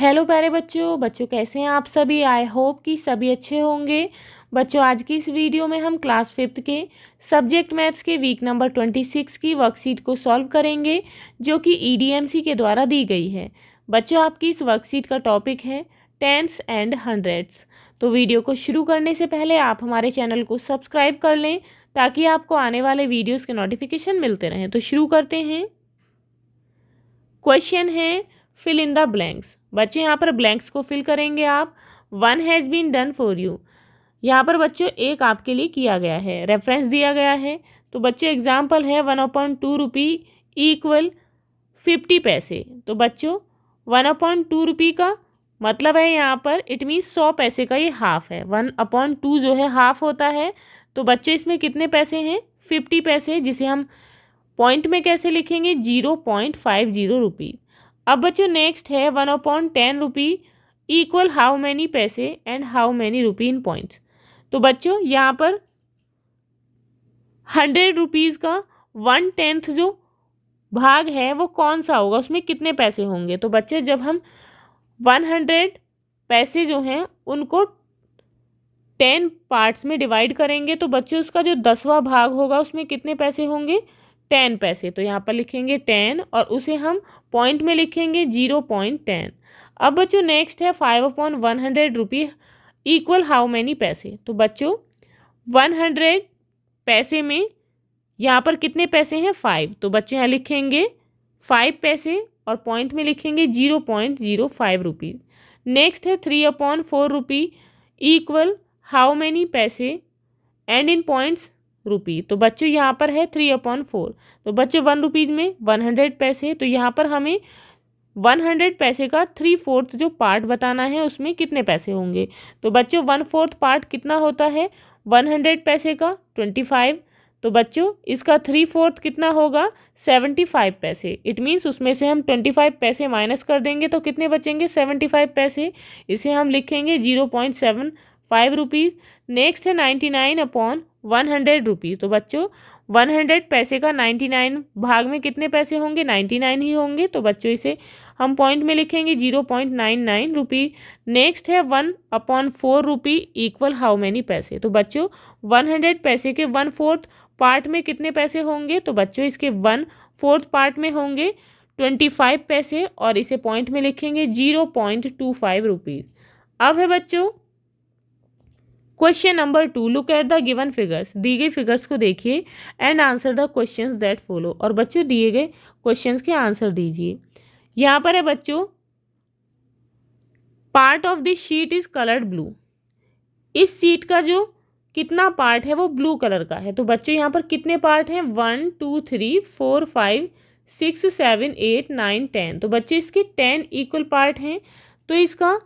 Hello प्यारे बच्चों बच्चों कैसे हैं आप सभी। आई होप कि सभी अच्छे होंगे। बच्चों आज की इस वीडियो में हम क्लास 5th के सब्जेक्ट मैथ्स के वीक नंबर 26 की वर्कशीट को सॉल्व करेंगे जो कि ईडीएमसी के द्वारा दी गई है। बच्चों आपकी इस वर्कशीट का टॉपिक है टेंस एंड हंड्रेड्स। तो वीडियो को शुरू करने से पहले आप हमारे चैनल को सब्सक्राइब कर लें ताकि आपको आने वाले वीडियोज़ के नोटिफिकेशन मिलते रहें। तो शुरू करते हैं। क्वेश्चन है फिल इन द ब्लैंक्स। बच्चे यहाँ पर ब्लैंक्स को फिल करेंगे आप। 1 has been done for you. यहाँ पर बच्चों एक आपके लिए किया गया है, रेफरेंस दिया गया है। तो बच्चों एग्जाम्पल है 1/2 रुपी इक्वल 50 पैसे। तो बच्चों 1/2 रुपी का मतलब है यहाँ पर इट मीन्स 100 पैसे का ये हाफ है। 1/2 जो है हाफ होता है। तो बच्चों इसमें कितने पैसे हैं? 50 पैसे, जिसे हम पॉइंट में कैसे लिखेंगे? 0.50 रुपी। अब बच्चों नेक्स्ट है 1/10 रुपी इक्वल हाउ मैनी पैसे and how many rupee in points. तो बच्चों यहाँ पर 100 रुपीज़ का 1/10 जो भाग है वो कौन सा होगा, उसमें कितने पैसे होंगे? तो बच्चों जब हम 100 पैसे जो हैं उनको 10 पार्ट्स में डिवाइड करेंगे तो बच्चों उसका जो 10वां भाग होगा उसमें कितने पैसे होंगे? 10 पैसे। तो यहाँ पर लिखेंगे 10 और उसे हम पॉइंट में लिखेंगे 0.10। अब बच्चों नेक्स्ट है 5/100 रुपी इक्वल हाउ मैनी पैसे। तो बच्चों 100 पैसे में यहाँ पर कितने पैसे हैं? 5। तो बच्चों यहाँ लिखेंगे 5 पैसे और पॉइंट में लिखेंगे 0.05 रुपीज़। नेक्स्ट है 3/4 रुपी इक्वल हाउ मैनी पैसे एंड इन पॉइंट्स रुपी। तो बच्चों यहाँ पर है 3/4। तो बच्चों 1 रुपीज़ में 100 पैसे, तो यहाँ पर हमें 100 पैसे का 3/4 जो पार्ट बताना है उसमें कितने पैसे होंगे। तो बच्चों 1/4 पार्ट कितना होता है 100 पैसे का? 25। तो बच्चों इसका 3/4 कितना होगा? 75 पैसे। इट मीन्स उसमें से हम 25 पैसे माइनस कर देंगे तो कितने बचेंगे? 75 पैसे। इसे हम लिखेंगे 0.75 रुपीज़। नेक्स्ट है 99/100 रुपीज़। तो बच्चों 100 पैसे का 99 भाग में कितने पैसे होंगे? 99 ही होंगे। तो बच्चों इसे हम पॉइंट में लिखेंगे 0.99 रुपी। नेक्स्ट है 1/4 रुपी इक्वल हाउ मैनी पैसे। तो बच्चों 100 पैसे के 1/4 पार्ट में कितने पैसे होंगे? तो बच्चों इसके 1/4 पार्ट में होंगे 25 पैसे और इसे पॉइंट में लिखेंगे 0.25 रुपीज़। अब है बच्चों question number 2। Look at the given figures. दी गई फिगर्स को देखिए and answer the questions that follow. और बच्चों दिए गए क्वेश्चंस के आंसर दीजिए। यहाँ पर है बच्चों part of this sheet is coloured blue. इस शीट का जो कितना पार्ट है वो ब्लू कलर का है। तो बच्चों यहाँ पर कितने पार्ट हैं? 1 2 3 4 5 6 7 8 9 10। तो बच्चों इसके 10 इक्वल पार्ट हैं। तो इसका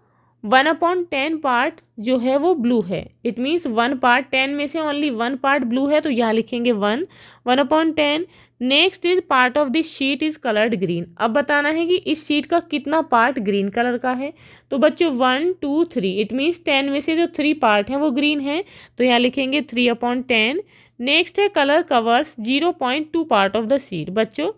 1/10 पार्ट जो है वो ब्लू है। इट मीन्स 1 पार्ट 10 में से ओनली 1 पार्ट ब्लू है, तो यहाँ लिखेंगे 1/10। Next is part of this sheet is coloured green. अब बताना है कि इस शीट का कितना पार्ट ग्रीन कलर का है। तो बच्चों 1 2 3 इट मीन्स 10 में से जो 3 पार्ट हैं वो ग्रीन है, तो यहाँ लिखेंगे 3/10। नेक्स्ट है colour covers 0.2 part of the sheet. बच्चों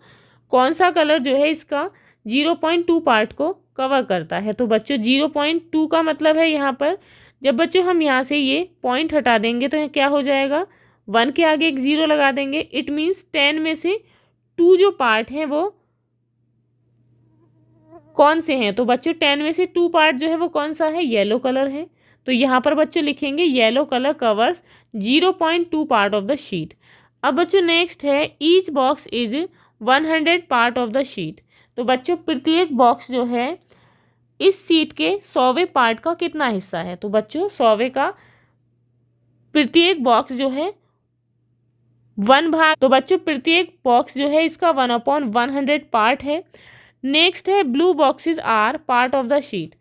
कौन सा कलर जो है इसका 0.2 पार्ट को कवर करता है? तो बच्चों 0.2 का मतलब है यहाँ पर जब बच्चों हम यहाँ से ये पॉइंट हटा देंगे तो यहाँ क्या हो जाएगा? 1 के आगे एक 0 लगा देंगे। इट मीन्स 10 में से 2 जो पार्ट हैं वो कौन से हैं? तो बच्चों 10 में से 2 पार्ट जो है वो कौन सा है? येलो कलर है। तो यहाँ पर बच्चों लिखेंगे yellow colour covers 0.2 part of the sheet. अब बच्चों नेक्स्ट है each box is 100 part of the sheet. तो बच्चों प्रत्येक बॉक्स जो है इस शीट के 100वें पार्ट का कितना हिस्सा है? तो बच्चों 100वें का प्रत्येक बॉक्स जो है 1 भाग। तो बच्चों प्रत्येक बॉक्स जो है इसका 1/100 पार्ट है। नेक्स्ट है blue boxes are part of the sheet.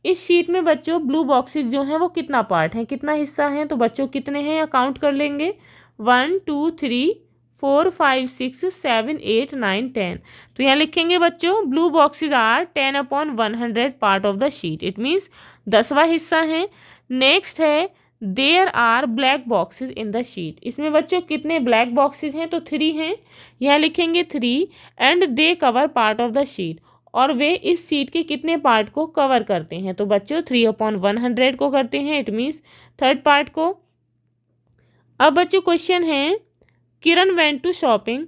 इस शीट में बच्चों ब्लू बॉक्सेस जो हैं वो कितना पार्ट हैं, कितना हिस्सा है? तो बच्चों कितने हैं काउंट कर लेंगे 1 2 3 4 5 6 7 8 9 10। तो यहाँ लिखेंगे बच्चों blue boxes are 10/100 part of the sheet. It means 10वां हिस्सा है। नेक्स्ट है there are black boxes in the sheet. इसमें बच्चों कितने ब्लैक बॉक्सेस हैं? तो 3 हैं। यहाँ लिखेंगे 3 and they cover part of the sheet. और वे इस सीट के कितने पार्ट को कवर करते हैं? तो बच्चों 3/100 को करते हैं, इट मीन्स थर्ड पार्ट को। अब बच्चों क्वेश्चन है, Kiran went to shopping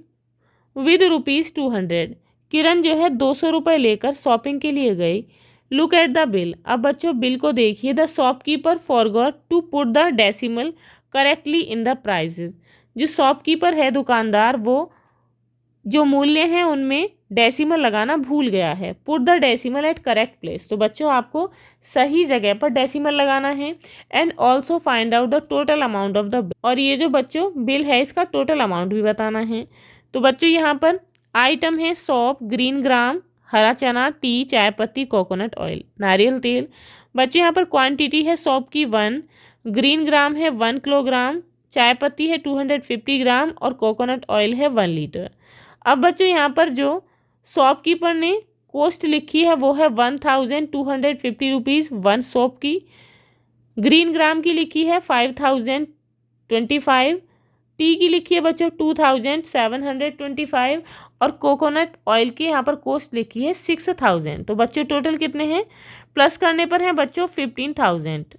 with ₹200। Kiran जो है 200 रुपये लेकर शॉपिंग के लिए गई। Look at the bill. अब बच्चों बिल को देखिए। The shopkeeper forgot to put the decimal correctly in the prices. जो शॉपकीपर है, दुकानदार, वो जो मूल्य हैं उनमें डेसिमल लगाना भूल गया है। Put the decimal at correct place. तो बच्चों आपको सही जगह पर डेसिमल लगाना है। And also find out the total amount of the bill. और ये जो बच्चों बिल है इसका टोटल अमाउंट भी बताना है। तो बच्चों यहाँ पर आइटम है सौंफ, ग्रीन ग्राम, हरा चना, टी, चाय पत्ती, कोकोनट ऑयल, नारियल तेल। बच्चों यहाँ पर क्वांटिटी है सौंफ की 1, ग्रीन ग्राम है 1 किलोग्राम, चाय पत्ती है 250 ग्राम और कोकोनट ऑयल है 1 लीटर। अब बच्चों यहाँ पर जो शॉपकीपर ने कॉस्ट लिखी है वो है 1250 रुपीज़ 1 सौंफ की। ग्रीन ग्राम की लिखी है 5025, टी की लिखी है बच्चों 2725 और कोकोनट ऑयल की यहाँ पर कॉस्ट लिखी है 6000। तो बच्चों टोटल कितने हैं? प्लस करने पर है बच्चों 15000।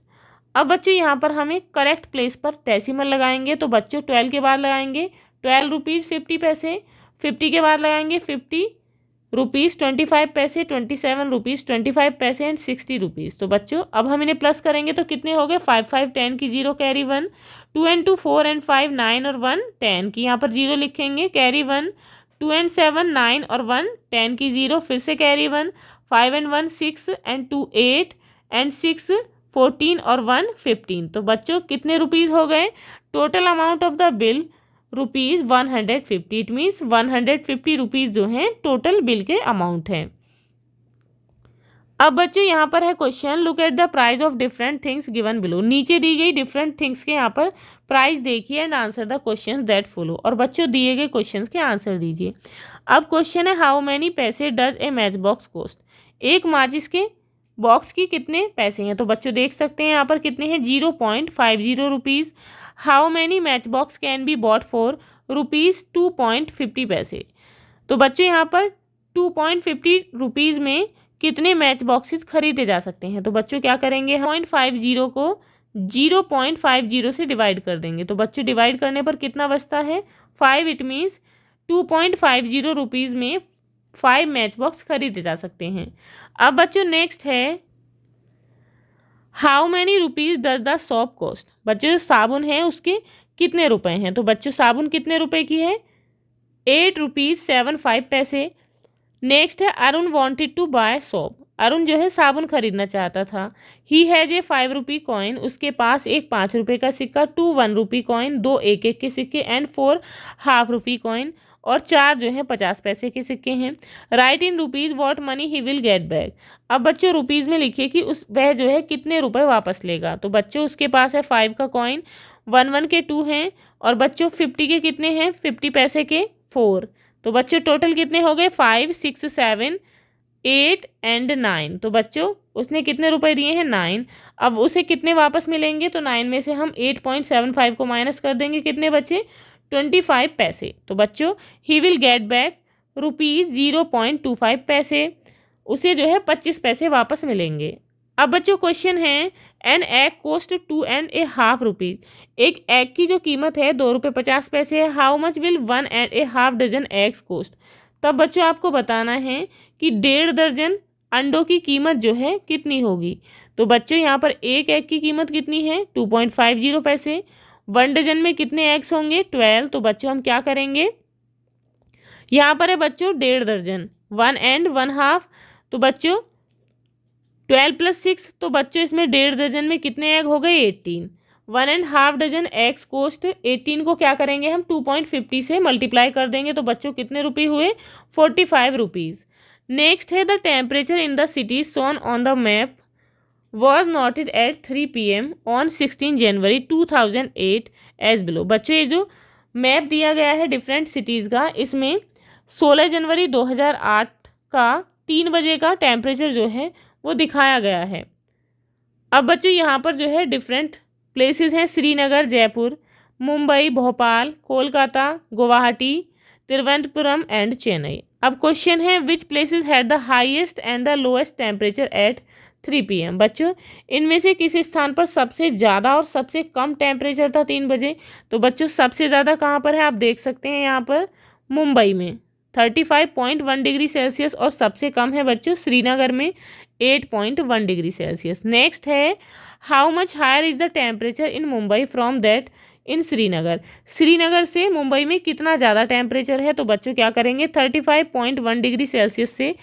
अब बच्चों यहाँ पर हमें करेक्ट प्लेस पर डेसिमल लगाएंगे। तो बच्चों 12 के बाद लगाएंगे 12 रुपीज़ 50 पैसे, 50 के बाद लगाएंगे 50 रुपीज़ 25 पैसे, 27 रुपीज़ 25 पैसे एंड 60 रुपीज़। तो बच्चों अब हम इन्हें प्लस करेंगे तो कितने हो गए? 5 5 10 की 0 कैरी 1, 2 and 2 4 and 5 9 और 1 10 की यहाँ पर 0 लिखेंगे, कैरी 1, 2 and 7 9 और 1 10 की 0, फिर से कैरी 1, 5 and 1 6 and 2 8 and 6 14 और 1 15। तो बच्चों कितने रुपीज़ हो गए? Total amount of the bill ₹150। It means 150 rupees जो हैं टोटल बिल के अमाउंट हैं। अब बच्चों यहाँ पर है question, look at the price of different things given below. नीचे दी गई डिफरेंट थिंग्स के यहाँ पर प्राइस देखिए and answer the question that follow. और बच्चों दिए गए क्वेश्चन के आंसर दीजिए। अब क्वेश्चन है, हाउ मैनी पैसे does a match box cost. एक माचिस के बॉक्स की कितने पैसे हैं? तो बच्चों देख सकते हैं यहाँ पर कितने हैं, 0.50 rupees. How many match box can be bought for ₹2.50 पैसे। तो बच्चों यहाँ पर 2.50 रुपीज़ में कितने मैच बॉक्सेस खरीदे जा सकते हैं? तो बच्चों क्या करेंगे, 0.50 को 0.50 से डिवाइड कर देंगे। तो बच्चों डिवाइड करने पर कितना बचता है? 5। इट मीन्स 2.50 रुपीज़ में 5 मैच बॉक्स खरीदे जा सकते हैं। अब बच्चों नेक्स्ट है, how many rupees does the soap cost. बच्चों जो साबुन है उसके कितने रुपए हैं? तो बच्चों साबुन कितने रुपए की है? 8.75 पैसे। नेक्स्ट है, Arun wanted to buy soap. Arun जो है साबुन खरीदना चाहता था। He has a 5 rupee coin. उसके पास एक 5 रुपये का सिक्का, 2 1 रुपी कॉइन, 2 1 के सिक्के एंड 4 हाफ रुपी कॉइन और 4 जो है 50 पैसे के सिक्के हैं। Right in rupees what money he will get back. अब बच्चों रुपीज़ में लिखिए कि वह जो है कितने रुपए वापस लेगा। तो बच्चों उसके पास है 5 का कॉइन, 1 1 के 2 हैं और बच्चों 50 के कितने हैं? 50 पैसे के 4। तो बच्चों टोटल कितने हो गए? 5 6 7 8 एंड 9। तो बच्चों उसने कितने रुपए दिए हैं? 9। अब उसे कितने वापस मिलेंगे? तो 9 में से हम 8.75 को माइनस कर देंगे, कितने बचे? 25 पैसे। तो बच्चों ही विल गेट बैक ₹0.25 पैसे। उसे जो है 25 पैसे वापस मिलेंगे। अब बच्चों क्वेश्चन है, एन एग कोस्ट 2.5 रुपीज़। एक एग की जो कीमत है 2 रुपये 50 पैसे है। How much will 1.5 dozen eggs cost. तब बच्चों आपको बताना है कि 1.5 दर्जन अंडों की कीमत जो है कितनी होगी। तो बच्चों यहाँ पर एक एग की कीमत कितनी है? 2.50 पैसे। 1 डजन में कितने एग्स होंगे? 12। तो बच्चों हम क्या करेंगे, यहाँ पर है बच्चों 1.5 दर्जन, 1 and 1/2। तो बच्चों 12 + 6, तो बच्चों इसमें 1.5 दर्जन में कितने एग हो गए? 18। 1.5 डजन एग्स कोस्ट 18 को क्या करेंगे हम? 2.50 से मल्टीप्लाई कर देंगे। तो बच्चों कितने रुपये हुए? 45 रुपीज़। नेक्स्ट है, the temperature in the city shown on the map was noted at 3 PM on 16 January 2008 as below. बच्चों ये जो मैप दिया गया है डिफरेंट सिटीज़ का, इसमें 16 जनवरी 2008 का 3 बजे का टेम्परेचर जो है वो दिखाया गया है। अब बच्चों यहाँ पर जो है डिफरेंट प्लेसेस हैं, श्रीनगर, जयपुर, मुंबई, भोपाल, कोलकाता, गुवाहाटी, तिरुवनंतपुरम एंड चेन्नई। अब क्वेश्चन है which places had the highest and the lowest temperature at 3 PM। बच्चों इनमें से किस स्थान पर सबसे ज़्यादा और सबसे कम टेम्परेचर था 3 बजे। तो बच्चों सबसे ज़्यादा कहाँ पर है, आप देख सकते हैं यहाँ पर मुंबई में 35.1 डिग्री सेल्सियस, और सबसे कम है बच्चों श्रीनगर में 8.1 डिग्री सेल्सियस। नेक्स्ट है how much higher is the temperature in Mumbai from that in Srinagar. Srinagar से मुंबई में कितना ज़्यादा टेम्परेचर है। तो बच्चों क्या करेंगे, 35.1 डिग्री सेल्सियस से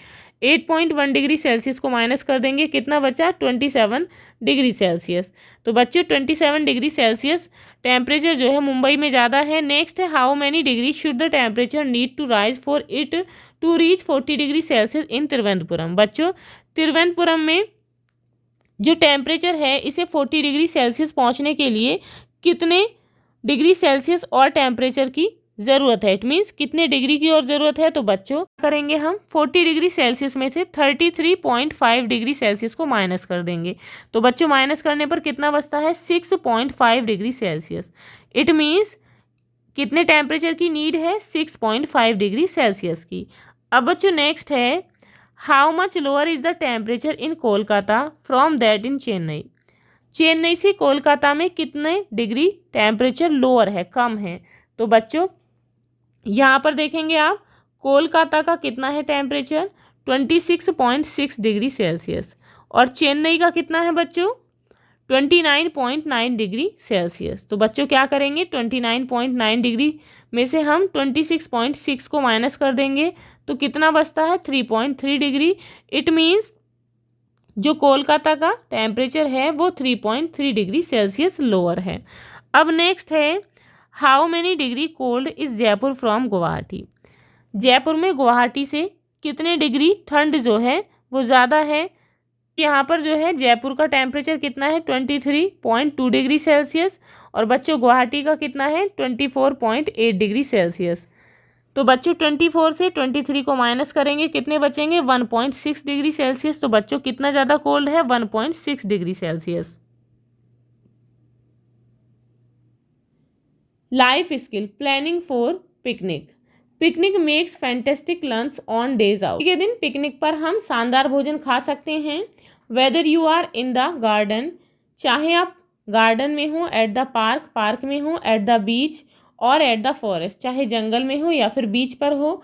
8.1 डिग्री सेल्सियस को माइनस कर देंगे, कितना बचा 27 डिग्री सेल्सियस। तो बच्चों 27 डिग्री सेल्सियस टेम्परेचर जो है मुंबई में ज़्यादा है। नेक्स्ट है how many degree should the temperature need to rise for it to reach 40 degree Celsius in Thiruvananthapuram. बच्चों तिरुवनंतपुरम में जो टेम्परेचर है इसे 40 डिग्री सेल्सियस पहुंचने के लिए कितने डिग्री सेल्सियस और टेम्परेचर की ज़रूरत है, इट मीन्स कितने डिग्री की और ज़रूरत है। तो बच्चों करेंगे हम 40 डिग्री सेल्सियस में से 33.5 डिग्री सेल्सियस को माइनस कर देंगे। तो बच्चों माइनस करने पर कितना बचता है 6.5 डिग्री सेल्सियस। इट मीन्स कितने टेम्परेचर की नीड है 6.5 डिग्री सेल्सियस की। अब बच्चों नेक्स्ट है how much lower is the temperature in Kolkata from that इन चेन्नई। चेन्नई से कोलकाता में कितने डिग्री टेम्परेचर लोअर है, कम है। तो बच्चों यहाँ पर देखेंगे आप कोलकाता का कितना है टेम्परेचर 26.6 डिग्री सेल्सियस, और चेन्नई का कितना है बच्चों 29.9 डिग्री सेल्सियस। तो बच्चों क्या करेंगे 29.9 डिग्री में से हम 26.6 को माइनस कर देंगे, तो कितना बचता है 3.3 डिग्री। इट मीन्स जो कोलकाता का टेम्परेचर है वो 3.3 डिग्री सेल्सियस लोअर है। अब नेक्स्ट है how many degree cold is Jaipur from Guwahati. Jaipur में गुवाहाटी से कितने डिग्री ठंड जो है वो ज़्यादा है। यहाँ पर जो है जयपुर का टेम्परेचर कितना है 23.2 डिग्री सेल्सियस, और बच्चों गुवाहाटी का कितना है 24.8 डिग्री सेल्सियस। तो बच्चों 24 से 23 को माइनस करेंगे, कितने बचेंगे 1.6 डिग्री सेल्सियस। तो बच्चों कितना ज़्यादा कोल्ड है 1.6 degree Celsius. Life skill planning for picnic. Picnic makes fantastic lunch on days out. के दिन पिकनिक पर हम शानदार भोजन खा सकते हैं। Whether you are in the garden, चाहे आप गार्डन में हो, एट द पार्क, पार्क में हो, एट द बीच और एट द फॉरेस्ट, चाहे जंगल में हो या फिर बीच पर हो,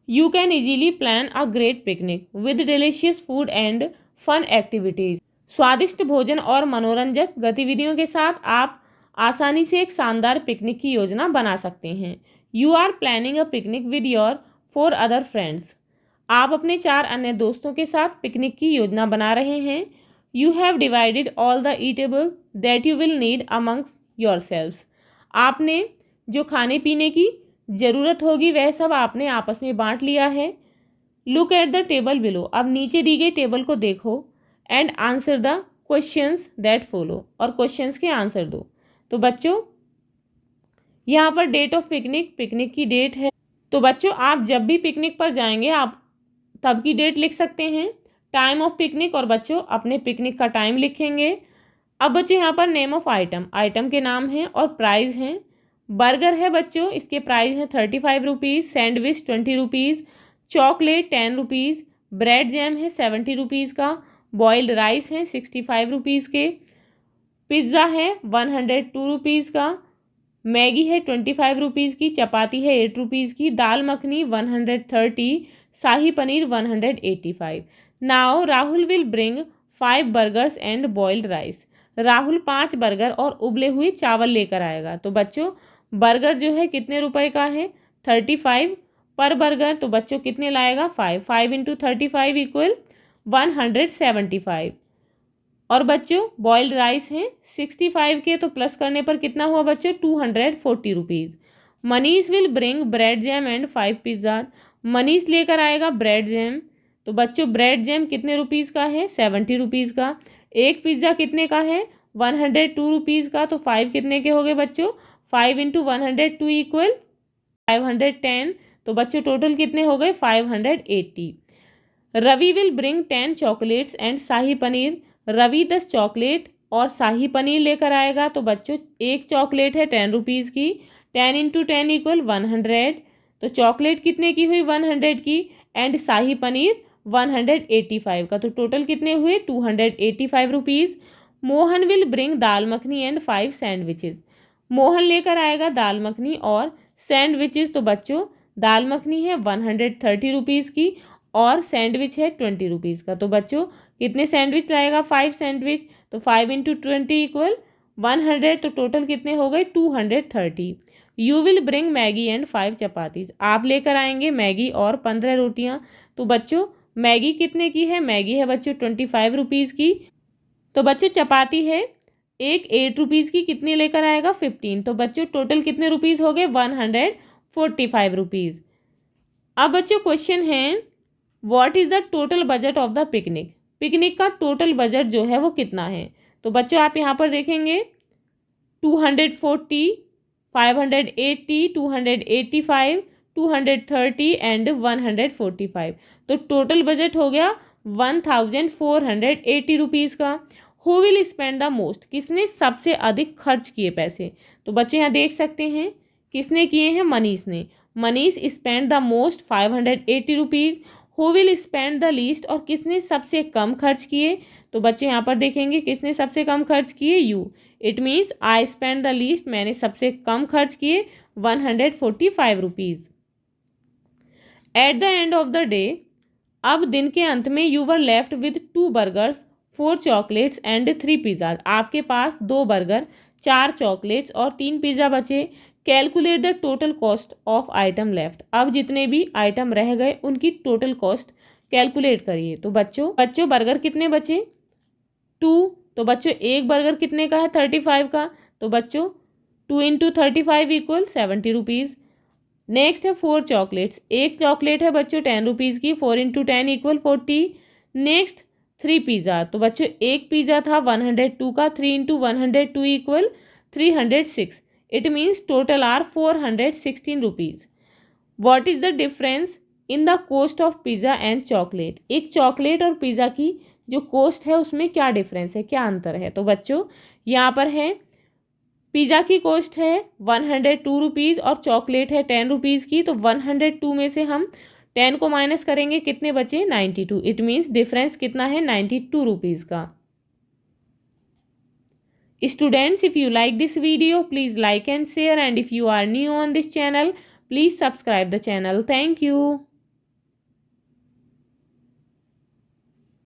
you can easily plan a great picnic with delicious food and fun activities. स्वादिष्ट भोजन और मनोरंजक गतिविधियों के साथ आप आसानी से एक शानदार पिकनिक की योजना बना सकते हैं। You are planning a picnic with your 4 other friends. आप अपने 4 अन्य दोस्तों के साथ पिकनिक की योजना बना रहे हैं। You have divided all the eatable that you will need among your selves. आपने जो खाने पीने की ज़रूरत होगी वह सब आपने आपस में बांट लिया है। Look at the table below, अब नीचे दी गई टेबल को देखो, and answer the questions that follow, और क्वेश्चंस के आंसर दो। तो बच्चों यहाँ पर डेट ऑफ पिकनिक, पिकनिक की डेट है। तो बच्चों आप जब भी पिकनिक पर जाएंगे आप तब की डेट लिख सकते हैं, टाइम ऑफ पिकनिक, और बच्चों अपने पिकनिक का टाइम लिखेंगे। अब बच्चों यहाँ पर नेम ऑफ आइटम, आइटम के नाम हैं और प्राइस हैं। बर्गर है बच्चों, इसके प्राइस हैं 35 rupees, sandwich 20 rupees, chocolate 10 rupees, bread jam है 70 रुपीज़ का, बॉइल्ड राइस है 65 रुपीज़ के, पिज़्ज़ा है 102 रुपीज़ का, मैगी है 25 रुपीज़ की, चपाती है 8 रुपीज़ की, dal makhani 130, shahi paneer 185। Now Rahul will bring 5 burgers and boiled rice. Rahul 5 burger और उबले हुए चावल लेकर आएगा। तो बच्चों बर्गर जो है कितने रुपए का है 35 पर बर्गर, तो बच्चों कितने लाएगा 5, 5 इंटू 35 इक्वल 175। और बच्चों बॉइल्ड राइस हैं 65 के, तो प्लस करने पर कितना हुआ बच्चों 240 rupees. Manish will bring bread jam and 5 pizza. Manish लेकर आएगा ब्रेड जैम, तो बच्चों ब्रेड जैम कितने रुपीज़ का है 70 रुपीज़ का। एक पिज़्ज़ा कितने का है 102 रुपीज़ का, तो 5 कितने के हो गए बच्चों 5 इंटू 102 इक्वल 510। तो बच्चों टोटल कितने हो गए 580। Ravi will bring 10 chocolates and shahi paneer. Ravi 10 chocolate और शाही पनीर लेकर आएगा। तो बच्चों एक चॉकलेट है 10 रुपीज़ की, 10 इंटू 10 इक्वल 100। तो चॉकलेट कितने की हुई 100 की, एंड शाही पनीर 185 का। तो टोटल कितने हुए 285 rupees. Mohan will bring dal makhani and 5 sandwiches. Mohan लेकर आएगा दाल मखनी और सैंडविचेस। तो बच्चों दाल मखनी है 130 रुपीज़ की और सैंडविच है 20 रुपीज़ का। तो बच्चों कितने सैंडविच लाएगा 5 सैंडविच। तो 5 इंटू 20 इक्वल 100। तो टोटल कितने हो गए 230। You will bring Maggi and 5 chapatis. आप लेकर आएंगे मैगी और 15 रोटियां। तो बच्चों मैगी कितने की है, मैगी है बच्चों 25 रुपीज़ की। तो बच्चों चपाती है एक 8 रुपीज़ की, कितनी लेकर आएगा 15। तो बच्चों टोटल कितने रुपीज़ हो गए 145 रुपीज़। अब बच्चों क्वेश्चन है what is the total budget of the picnic. Picnic का टोटल बजट जो है वो कितना है। तो बच्चों आप यहाँ पर देखेंगे 240, 580, 285, 230 एंड 145। तो टोटल बजट हो गया 1480 रुपीज़ का। Who will spend the most, किसने सबसे अधिक खर्च किए पैसे। तो बच्चे यहाँ देख सकते हैं किसने किए हैं, मनीष ने। Manish spend the most 580 rupees. Who will spend the least, और किसने सबसे कम खर्च किए। तो बच्चे यहाँ पर देखेंगे किसने सबसे कम खर्च किए, you. It means I spend the least, मैंने सबसे कम खर्च किए 145 rupees. At the end of the day, अब दिन के अंत में you were left with 2 burgers, 4 chocolates and 3 pizza. आपके पास 2 बर्गर, 4 चॉकलेट्स और 3 पिज़्ज़ा बचे। Calculate the total cost of item left. अब जितने भी आइटम रह गए उनकी टोटल कॉस्ट कैलकुलेट करिए। तो बच्चों बर्गर कितने बचे 2। तो बच्चों एक बर्गर कितने का है 35 का। तो बच्चों 2 इंटू 35 इक्वल 70 रुपीज़। नेक्स्ट है 4 चॉकलेट्स, एक चॉकलेट है बच्चों 10 रुपीज़ की, 4 इंटू 10 इक्वल 40। नेक्स्ट 3 पिज़्ज़ा, तो बच्चों एक पिज़्ज़ा था 102 का, 3 into 102 equal 306। It means total are 416 rupees. What is the difference in the cost of pizza and chocolate. एक चॉकलेट और पिज़्ज़ा की जो कॉस्ट है उसमें क्या डिफरेंस है, क्या अंतर है। तो बच्चों यहाँ पर है पिज़्ज़ा की कॉस्ट है 102 रुपीज़ और चॉकलेट है 10 रुपीज़ की। तो 102 में से हम 10 को माइनस करेंगे, कितने बचे 92। इट मीन्स डिफरेंस कितना है 92 रुपीज़ का। Students, if you like this video please like and share, and if you are new on this channel please subscribe the channel. Thank you.